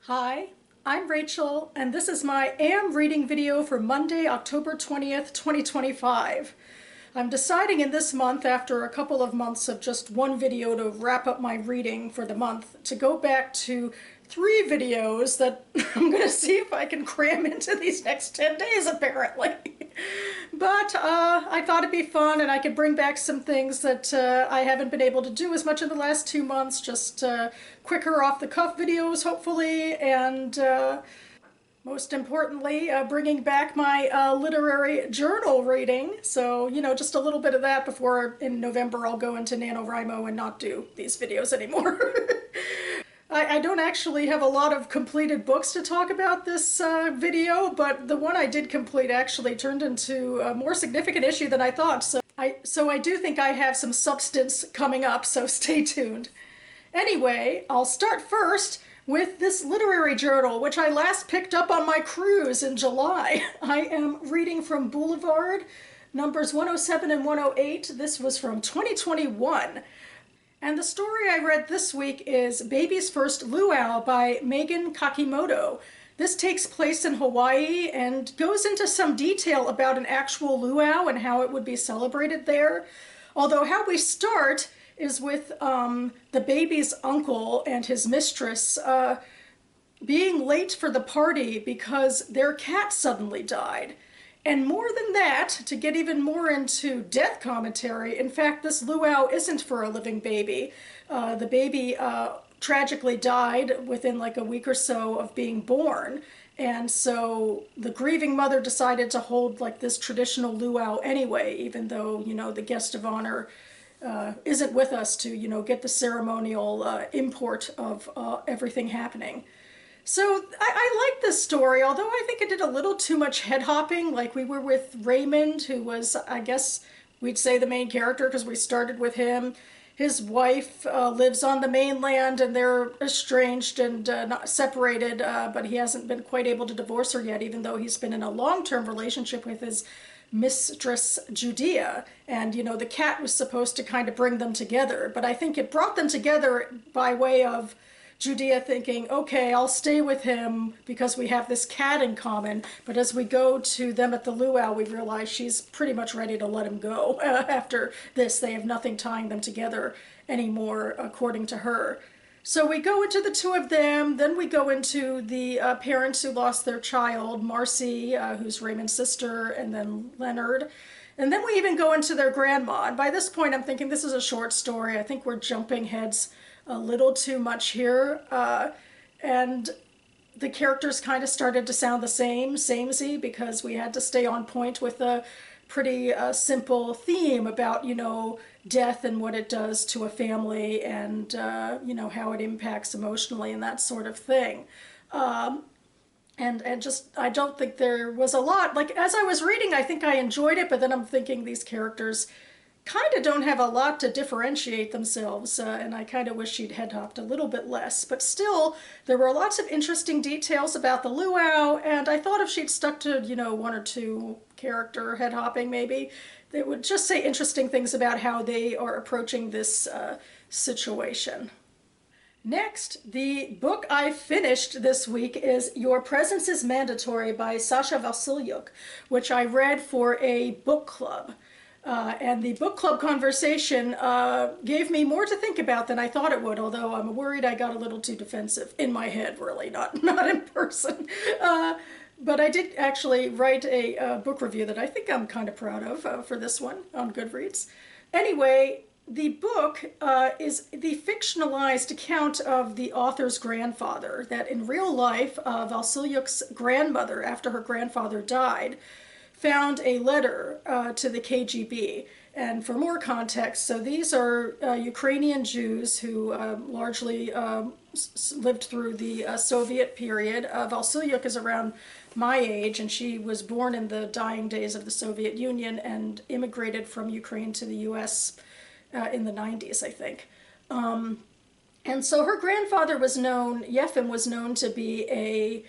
Hi, I'm Rachel, and this is my AM reading video for Monday, October 20th, 2025. I'm deciding in this month, after a couple of months of just one video to wrap up my reading for the month, to go back to 3 videos that I'm going to see if I can cram into these next 10 days, apparently. But I thought it'd be fun, and I could bring back some things that I haven't been able to do as much in the last 2 months, just quicker off-the-cuff videos, hopefully, and most importantly, bringing back my literary journal reading. So, you know, just a little bit of that before in November I'll go into NaNoWriMo and not do these videos anymore. I don't actually have a lot of completed books to talk about this video, but the one I did complete actually turned into a more significant issue than I thought. So I do think I have some substance coming up, so stay tuned. Anyway, I'll start first with this literary journal, which I last picked up on my cruise in July. I am reading from Boulevard, numbers 107 and 108. This was from 2021. And the story I read this week is Baby's First Luau by Megan Kakimoto. This takes place in Hawaii and goes into some detail about an actual luau and how it would be celebrated there. Although how we start is with the baby's uncle and his mistress being late for the party because their cat suddenly died. And more than that, to get even more into death commentary, in fact, this luau isn't for a living baby. The baby tragically died within like a week or so of being born. And so the grieving mother decided to hold like this traditional luau anyway, even though, you know, the guest of honor isn't with us to, you know, get the ceremonial import of everything happening. So I like this story, although I think it did a little too much head hopping. Like we were with Raymond, who was, I guess we'd say the main character because we started with him. His wife lives on the mainland and they're estranged and not separated, but he hasn't been quite able to divorce her yet, even though he's been in a long-term relationship with his mistress Judea. And, you know, the cat was supposed to kind of bring them together, but I think it brought them together by way of Judea thinking, okay, I'll stay with him because we have this cat in common. But as we go to them at the luau, we realize she's pretty much ready to let him go. After this, they have nothing tying them together anymore, according to her. So we go into the 2 of them, then we go into the parents who lost their child, Marcy, who's Raymond's sister, and then Leonard. And then we even go into their grandma. And by this point, I'm thinking this is a short story. I think we're jumping heads a little too much here. And the characters kind of started to sound the samey, because we had to stay on point with a pretty simple theme about, you know, death and what it does to a family and, you know, how it impacts emotionally and that sort of thing. And just, I don't think there was a lot. Like, as I was reading, I think I enjoyed it, but then I'm thinking these characters kind of don't have a lot to differentiate themselves, and I kind of wish she'd head hopped a little bit less. But still, there were lots of interesting details about the luau, and I thought if she'd stuck to, you know, 1 or 2 character head hopping maybe, they would just say interesting things about how they are approaching this situation. Next, the book I finished this week is Your Presence is Mandatory by Sasha Vasilyuk, which I read for a book club. And the book club conversation gave me more to think about than I thought it would, although I'm worried I got a little too defensive in my head, really, not in person. But I did actually write a book review that I think I'm kind of proud of for this one on Goodreads. Anyway, the book is the fictionalized account of the author's grandfather, that in real life, Vasilyuk's grandmother, after her grandfather died, found a letter to the KGB. And for more context, so these are Ukrainian Jews who largely lived through the Soviet period. Vasilyuk is around my age, and she was born in the dying days of the Soviet Union and immigrated from Ukraine to the US in the 90s, I think. And so her grandfather was known, Yefim was known to be a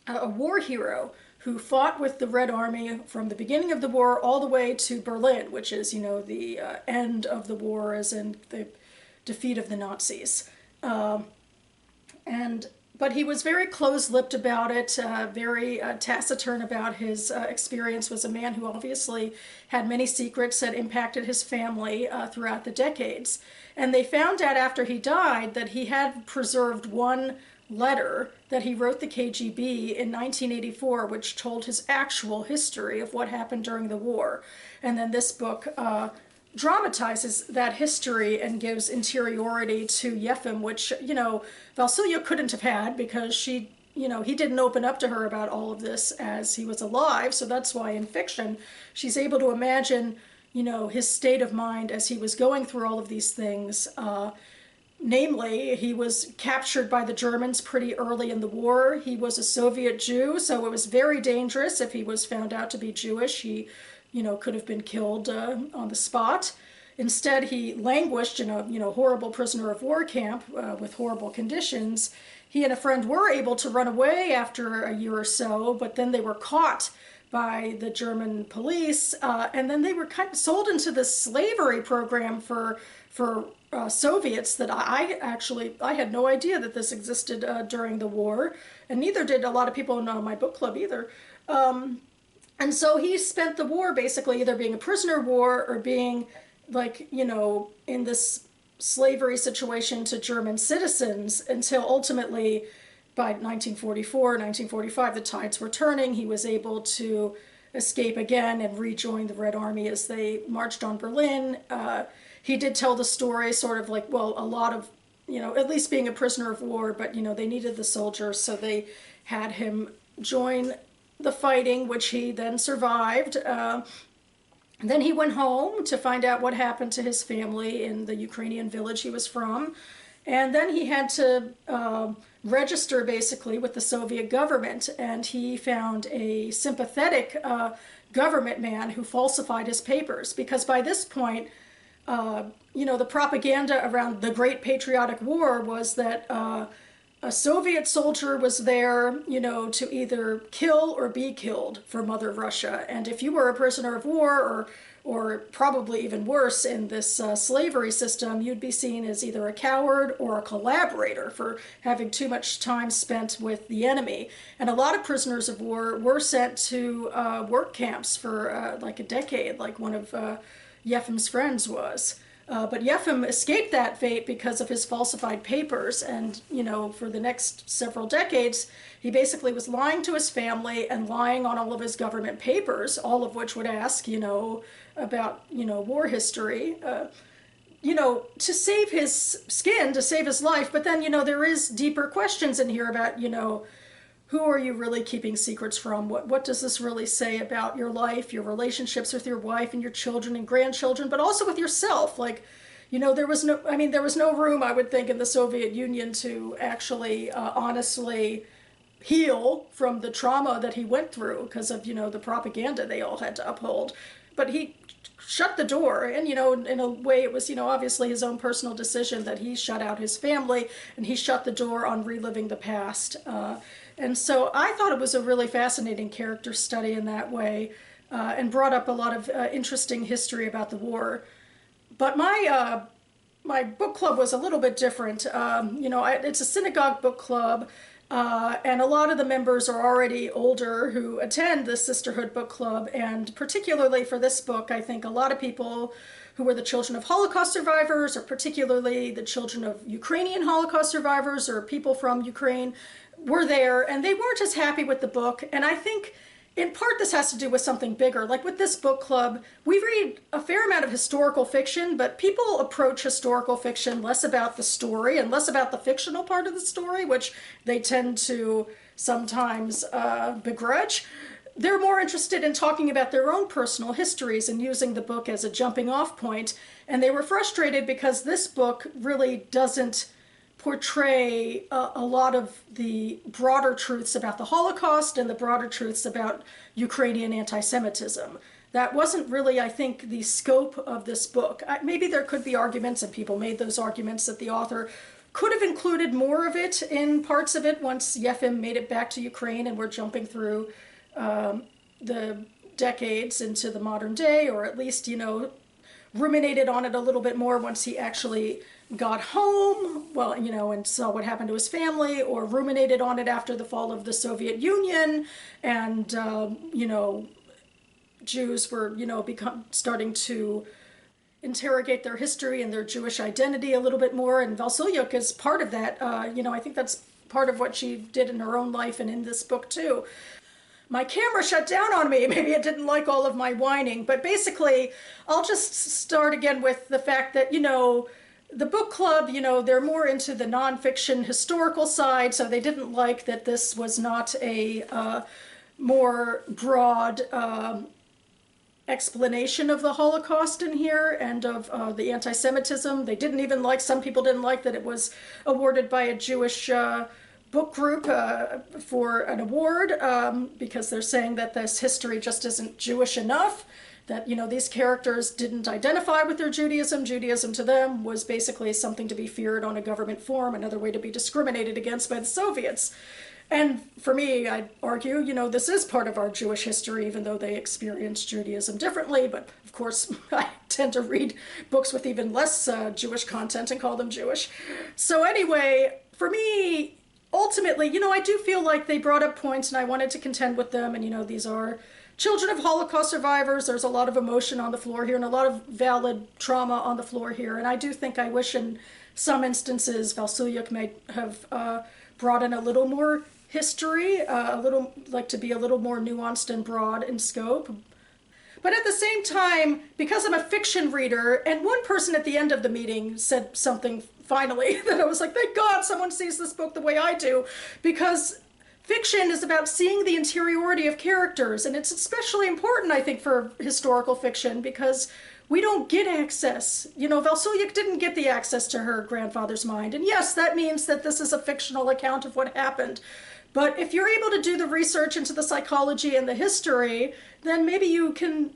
war hero who fought with the Red Army from the beginning of the war all the way to Berlin, which is, you know, the end of the war, as in the defeat of the Nazis. But he was very close-lipped about it, very taciturn about his experience. Was a man who obviously had many secrets that impacted his family throughout the decades. And they found out after he died that he had preserved one letter that he wrote the KGB in 1984, which told his actual history of what happened during the war. And then this book dramatizes that history and gives interiority to Yefim, which, Vasilyuk couldn't have had, because he didn't open up to her about all of this as he was alive. So that's why in fiction, she's able to imagine, his state of mind as he was going through all of these things. Namely, he was captured by the Germans pretty early in the war. He was a Soviet Jew, so it was very dangerous if he was found out to be Jewish. He could have been killed on the spot. Instead, he languished in a horrible prisoner of war camp with horrible conditions. He and a friend were able to run away after a year or so, but then they were caught by the German police, and then they were kind of sold into this slavery program for Soviets that I had no idea that this existed during the war, and neither did a lot of people in my book club either. And so he spent the war basically either being a prisoner of war or being in this slavery situation to German citizens, until ultimately by 1944, 1945, the tides were turning. He was able to escape again and rejoin the Red Army as they marched on Berlin. He did tell the story sort of like, well, a lot of, at least being a prisoner of war, but, they needed the soldiers, so they had him join the fighting, which he then survived. Then he went home to find out what happened to his family in the Ukrainian village he was from. And then he had to register basically with the Soviet government, and he found a sympathetic government man who falsified his papers, because by this point, the propaganda around the Great Patriotic War was that a Soviet soldier was there, to either kill or be killed for Mother Russia. And if you were a prisoner of war, or probably even worse in this slavery system, you'd be seen as either a coward or a collaborator for having too much time spent with the enemy. And a lot of prisoners of war were sent to work camps for like a decade, like one of Yefim's friends was. But Yefim escaped that fate because of his falsified papers, and, for the next several decades, he basically was lying to his family and lying on all of his government papers, all of which would ask, about, war history, to save his skin, to save his life. But then, there is deeper questions in here about, who are you really keeping secrets from? What does this really say about your life, your relationships with your wife and your children and grandchildren, but also with yourself? Like, there was no room, I would think, in the Soviet Union to actually honestly heal from the trauma that he went through because of, the propaganda they all had to uphold. But he shut the door, and, in a way it was, obviously his own personal decision that he shut out his family, and he shut the door on reliving the past. And so I thought it was a really fascinating character study in that way, and brought up a lot of interesting history about the war. But my book club was a little bit different. It's a synagogue book club, and a lot of the members are already older who attend the Sisterhood Book Club, and particularly for this book, I think a lot of people who were the children of Holocaust survivors, or particularly the children of Ukrainian Holocaust survivors, or people from Ukraine, were there, and they weren't as happy with the book. And I think in part this has to do with something bigger. Like with this book club, we read a fair amount of historical fiction, but people approach historical fiction less about the story and less about the fictional part of the story, which they tend to sometimes begrudge. They're more interested in talking about their own personal histories and using the book as a jumping off point. And they were frustrated because this book really doesn't portray a lot of the broader truths about the Holocaust and the broader truths about Ukrainian anti-Semitism. That wasn't really, I think, the scope of this book. Maybe there could be arguments, and people made those arguments, that the author could have included more of it in parts of it once Yefim made it back to Ukraine and we're jumping through the decades into the modern day, or at least, ruminated on it a little bit more once he actually got home, well, you know, and saw what happened to his family, or ruminated on it after the fall of the Soviet Union, and, you know, Jews were, you know, starting to interrogate their history and their Jewish identity a little bit more, and Vasilyuk is part of that. You know, I think that's part of what she did in her own life and in this book too. My camera shut down on me. Maybe it didn't like all of my whining, but basically I'll just start again with the fact that, you know, the book club, you know, they're more into the nonfiction historical side, so they didn't like that this was not a more broad explanation of the Holocaust in here and of the anti-Semitism. They didn't even like, some people didn't like that it was awarded by a Jewish book group for an award because they're saying that this history just isn't Jewish enough, that, you know, these characters didn't identify with their Judaism. Judaism to them was basically something to be feared on a government form, another way to be discriminated against by the Soviets. And for me, I'd argue, you know, this is part of our Jewish history, even though they experienced Judaism differently. But of course, I tend to read books with even less Jewish content and call them Jewish. So anyway, for me, ultimately, you know, I do feel like they brought up points and I wanted to contend with them. And, you know, these are children of Holocaust survivors. There's a lot of emotion on the floor here and a lot of valid trauma on the floor here. And I do think, I wish in some instances Vasilyuk may have brought in a little more history, a little, like to be a little more nuanced and broad in scope. But at the same time, because I'm a fiction reader, and one person at the end of the meeting said something finally that I was like, thank God someone sees this book the way I do, because fiction is about seeing the interiority of characters, and it's especially important, I think, for historical fiction, because we don't get access. You know, Vasilyuk didn't get the access to her grandfather's mind, and yes, that means that this is a fictional account of what happened. But if you're able to do the research into the psychology and the history, then maybe you can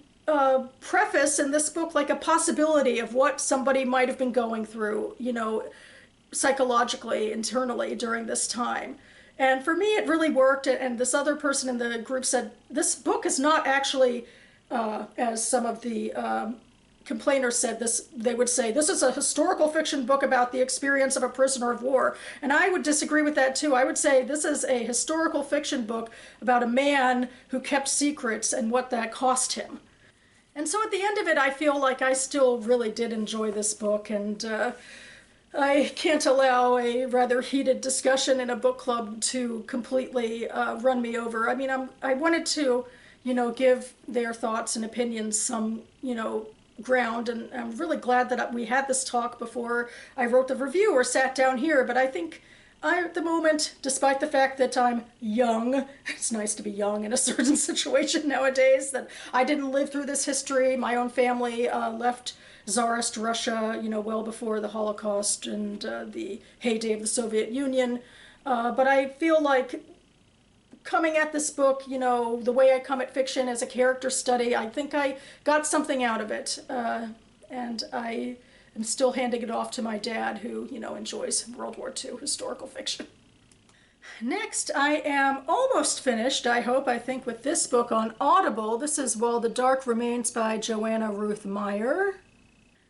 preface in this book like a possibility of what somebody might have been going through, you know, psychologically, internally during this time. And for me, it really worked. And this other person in the group said, this book is not actually, as some of the complainers said, they would say, this is a historical fiction book about the experience of a prisoner of war. And I would disagree with that too. I would say this is a historical fiction book about a man who kept secrets and what that cost him. And so at the end of it, I feel like I still really did enjoy this book, and I can't allow a rather heated discussion in a book club to completely run me over. I mean, I wanted to, you know, give their thoughts and opinions some, you know, ground, and I'm really glad that we had this talk before I wrote the review or sat down here. But I think at the moment, despite the fact that I'm young, it's nice to be young in a certain situation nowadays, that I didn't live through this history. My own family left Tsarist Russia, you know, well before the Holocaust and the heyday of the Soviet Union. But I feel like coming at this book, you know, the way I come at fiction as a character study, I think I got something out of it. And I am still handing it off to my dad, who, you know, enjoys World War II historical fiction. Next, I am almost finished, I hope, I think, with this book on Audible. This is While the Dark Remains by Joanna Ruth Meyer.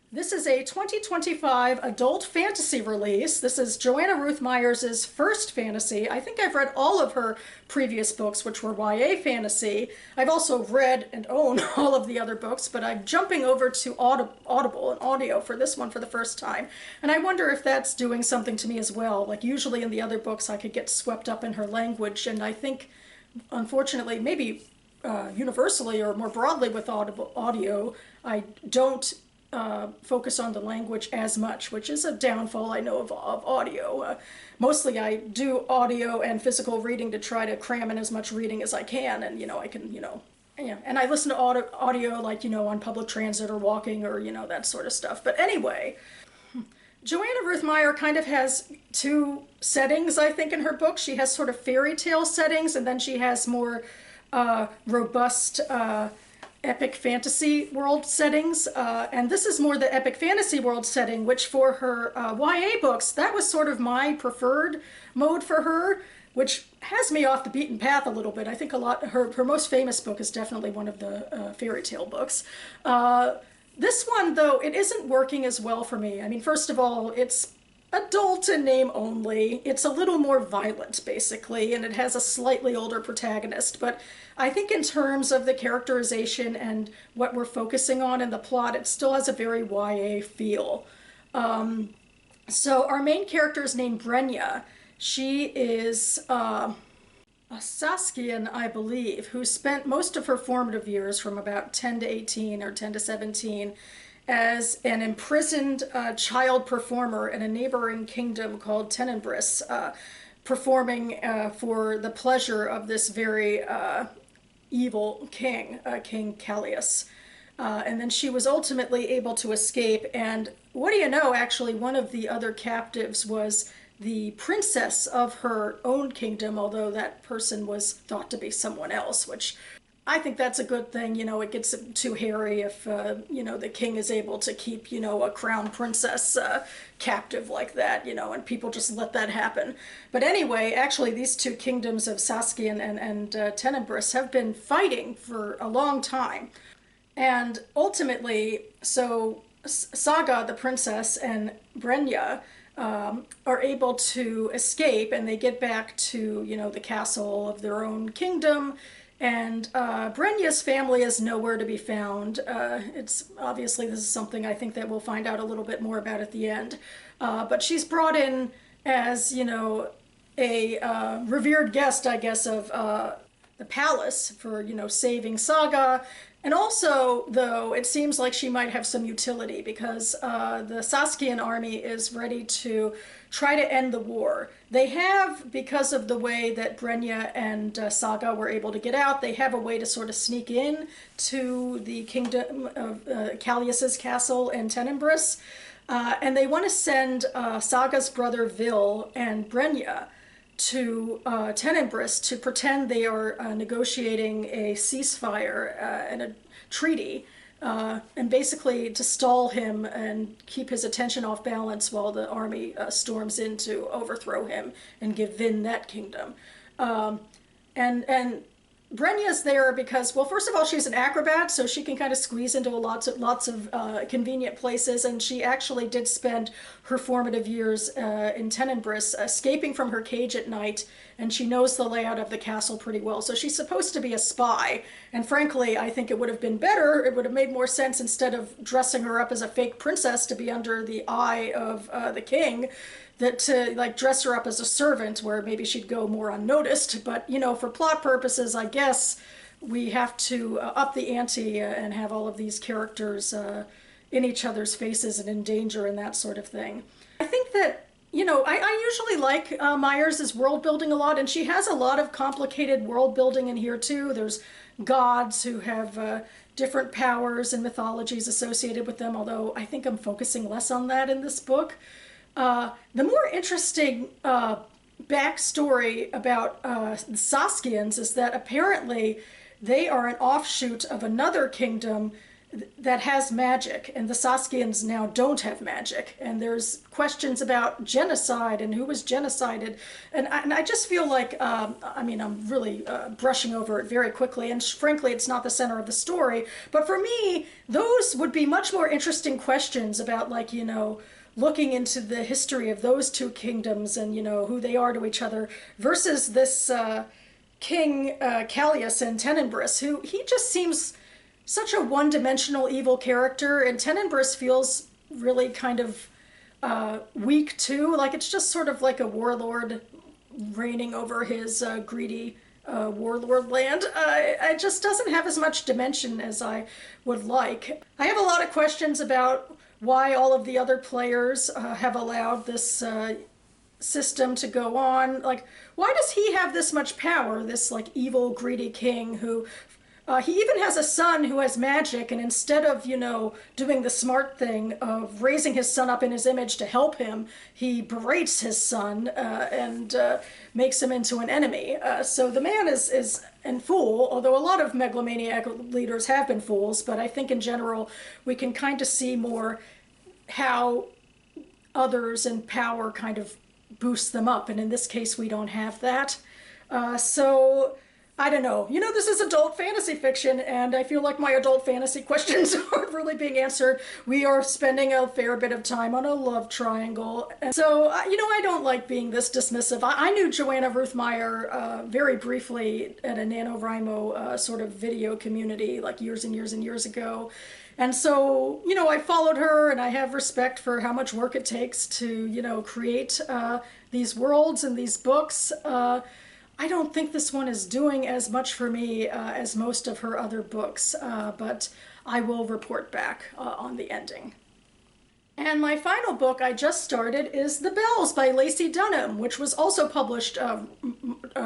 This is a 2025 adult fantasy release. This is Joanna Ruth Meyer's first fantasy. I think I've read all of her previous books, which were YA fantasy. I've also read and own all of the other books, but I'm jumping over to Audible and audio for this one for the first time. And I wonder if that's doing something to me as well. Like usually in the other books, I could get swept up in her language, and I think, unfortunately, maybe universally or more broadly with audio, I don't focus on the language as much, which is a downfall, I know, of audio. Mostly I do audio and physical reading to try to cram in as much reading as I can, and, you know, I can, you know, yeah. And I listen to audio like, you know, on public transit or walking or, you know, that sort of stuff. But anyway, Joanna Ruth Meyer kind of has two settings, I think, in her book. She has sort of fairy tale settings, and then she has more robust epic fantasy world settings, and this is more the epic fantasy world setting, which for her YA books, that was sort of my preferred mode for her, which has me off the beaten path a little bit. I think a lot, her most famous book is definitely one of the fairy tale books. This one, though, it isn't working as well for me. I mean, first of all, it's adult in name only. It's a little more violent, basically, and it has a slightly older protagonist. But I think in terms of the characterization and what we're focusing on in the plot, it still has a very YA feel. So our main character is named Brenya. She is a Saskian, I believe, who spent most of her formative years from about 10 to 18 or 10 to 17 as an imprisoned child performer in a neighboring kingdom called Tenebris, performing for the pleasure of this very evil king, King Callias. And then she was ultimately able to escape, and what do you know, actually, one of the other captives was the princess of her own kingdom, although that person was thought to be someone else, which I think that's a good thing. You know, it gets too hairy if, you know, the king is able to keep, you know, a crown princess captive like that, you know, and people just let that happen. But anyway, actually, these two kingdoms of Saskian and Tenebris have been fighting for a long time. And ultimately, so Saga, the princess, and Brenya are able to escape, and they get back to, you know, the castle of their own kingdom. And Brenya's family is nowhere to be found. It's obviously, this is something I think that we'll find out a little bit more about at the end. But she's brought in as, you know, a revered guest, I guess, of the palace for, you know, saving Saga. And also, though, it seems like she might have some utility because the Saskian army is ready to try to end the war. They have, because of the way that Brenya and Saga were able to get out, they have a way to sort of sneak in to the kingdom of Callias's castle in Tenebris. And they want to send Saga's brother Vil and Brenya to Tenebris to pretend they are negotiating a ceasefire and a treaty, and basically to stall him and keep his attention off balance while the army storms in to overthrow him and give Vin that kingdom. And Brenya's there because, well, first of all, she's an acrobat, so she can kind of squeeze into lots of convenient places, and she actually did spend her formative years in Tenebris escaping from her cage at night, and she knows the layout of the castle pretty well. So she's supposed to be a spy, and frankly, I think it would have been better, it would have made more sense instead of dressing her up as a fake princess to be under the eye of the king, that to like dress her up as a servant where maybe she'd go more unnoticed. But, you know, for plot purposes, I guess we have to up the ante and have all of these characters in each other's faces and in danger and that sort of thing. I think that, you know, I usually like Meyer's world building a lot, and she has a lot of complicated world building in here too. There's gods who have different powers and mythologies associated with them, although I think I'm focusing less on that in this book. The more interesting backstory about the Saskians is that apparently they are an offshoot of another kingdom that has magic, and the Saskians now don't have magic. And there's questions about genocide and who was genocided. And I just feel like, I mean, I'm really brushing over it very quickly, and frankly, it's not the center of the story. But for me, those would be much more interesting questions about, like, you know, looking into the history of those two kingdoms and, you know, who they are to each other versus this King Callias in Tenebris, who he just seems such a one-dimensional evil character, and Tenebris feels really kind of weak too. Like, it's just sort of like a warlord reigning over his greedy warlord land. It just doesn't have as much dimension as I would like. I have a lot of questions about why all of the other players have allowed this system to go on. Like, why does he have this much power, this like evil, greedy king who, he even has a son who has magic, and instead of, you know, doing the smart thing of raising his son up in his image to help him, he berates his son and makes him into an enemy. So the man is an fool, although a lot of megalomaniac leaders have been fools, but I think in general we can kind of see more how others in power kind of boost them up, and in this case we don't have that. So I don't know. You know, this is adult fantasy fiction, and I feel like my adult fantasy questions aren't really being answered. We are spending a fair bit of time on a love triangle. And so, you know, I don't like being this dismissive. I knew Joanna Ruth Meyer very briefly at a NaNoWriMo sort of video community, like years and years and years ago. And so, you know, I followed her, and I have respect for how much work it takes to, you know, create these worlds and these books. I don't think this one is doing as much for me as most of her other books, but I will report back on the ending. And my final book I just started is The Bells by Lacey Dunham, which was also published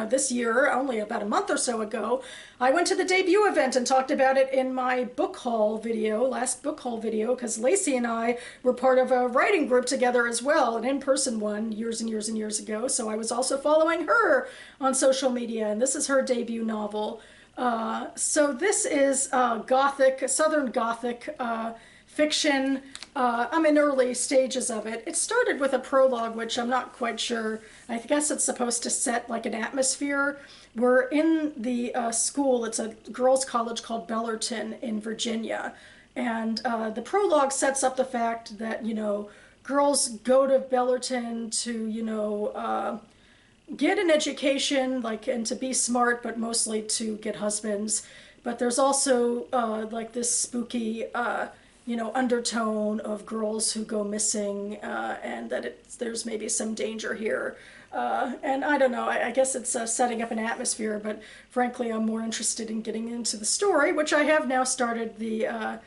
this year, only about a month or so ago. I went to the debut event and talked about it in my book haul video, last book haul video, because Lacey and I were part of a writing group together as well, an in-person one years and years and years ago. So I was also following her on social media, and this is her debut novel. So this is Gothic, Southern Gothic fiction. I'm in early stages of it. It started with a prologue, which I'm not quite sure. I guess it's supposed to set like an atmosphere. We're in the school. It's a girls' college called Bellarton in Virginia. And the prologue sets up the fact that, you know, girls go to Bellarton to, you know, get an education, like, and to be smart, but mostly to get husbands. But there's also like this spooky you know, undertone of girls who go missing, and that there's maybe some danger here. And I don't know, I guess it's setting up an atmosphere, but frankly I'm more interested in getting into the story, which I have now started the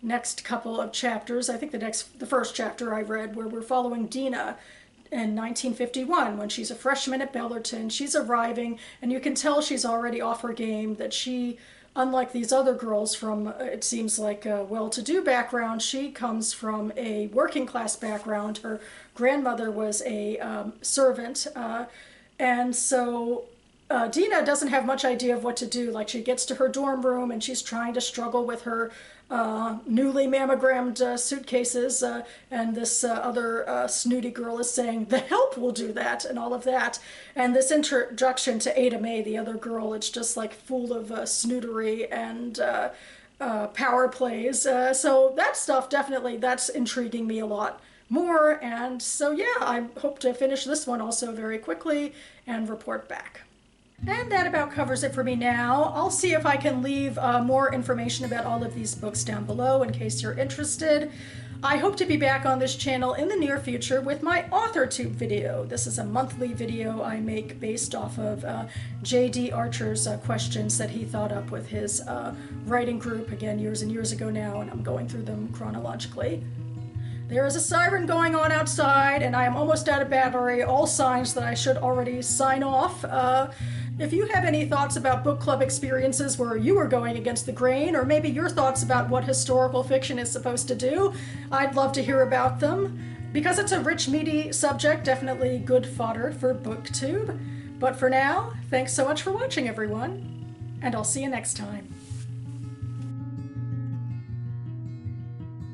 next couple of chapters. I think the first chapter I read, where we're following Dina in 1951 when she's a freshman at Bellarton. She's arriving, and you can tell she's already off her game, that she, unlike these other girls from, it seems like, a well-to-do background, she comes from a working-class background. Her grandmother was a servant, and so Dina doesn't have much idea of what to do. Like, she gets to her dorm room, and she's trying to struggle with her newly mammogrammed suitcases, and this other snooty girl is saying, the help will do that, and all of that. And this introduction to Ada May, the other girl, it's just like full of snootery and power plays. So that stuff, definitely, that's intriguing me a lot more. And so yeah, I hope to finish this one also very quickly and report back. And that about covers it for me now. I'll see if I can leave more information about all of these books down below in case you're interested. I hope to be back on this channel in the near future with my AuthorTube video. This is a monthly video I make based off of J.D. Archer's questions that he thought up with his writing group, again, years and years ago now, and I'm going through them chronologically. There is a siren going on outside, and I am almost out of battery, all signs that I should already sign off. If you have any thoughts about book club experiences where you are going against the grain, or maybe your thoughts about what historical fiction is supposed to do, I'd love to hear about them. Because it's a rich, meaty subject, definitely good fodder for BookTube. But for now, thanks so much for watching, everyone, and I'll see you next time.